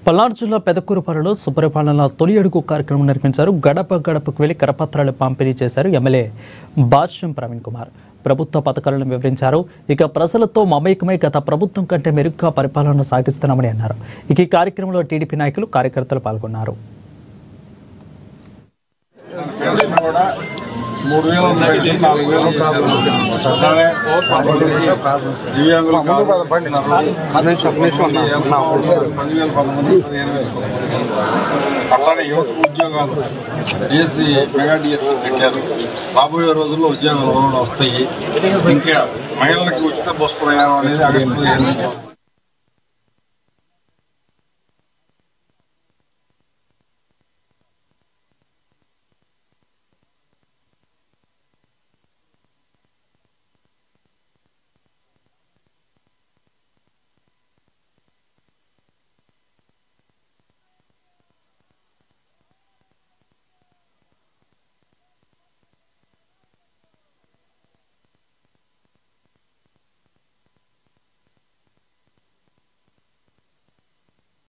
పల్నాడు జిల్లా పెదకూరుపాలెంలో సుపరిపాలన తొలి అడుగు కార్యక్రమం నిర్వహించారు. గడప గడపకు వెళ్లి కరపత్రాలు పంపిణీ చేశారు ఎమ్మెల్యే భాష్యం ప్రవీణ్ కుమార్. ప్రభుత్వ పథకాలను వివరించారు. ఇక ప్రజలతో మమేకమై గత ప్రభుత్వం కంటే మెరుగ్గా పరిపాలన సాగిస్తున్నామని అన్నారు. ఇక ఈ కార్యక్రమంలో టీడీపీ నాయకులు కార్యకర్తలు పాల్గొన్నారు. 3000 అట్లానే యువత ఉద్యోగాలు డిఎస్సి మెగా డిఎస్సి పెట్టారు. రాబోయే రోజుల్లో ఉద్యోగాలు వస్తాయి. ఇంకా మహిళలకు ఉచిత బస్సు ప్రయాణం అనేది అక్కడ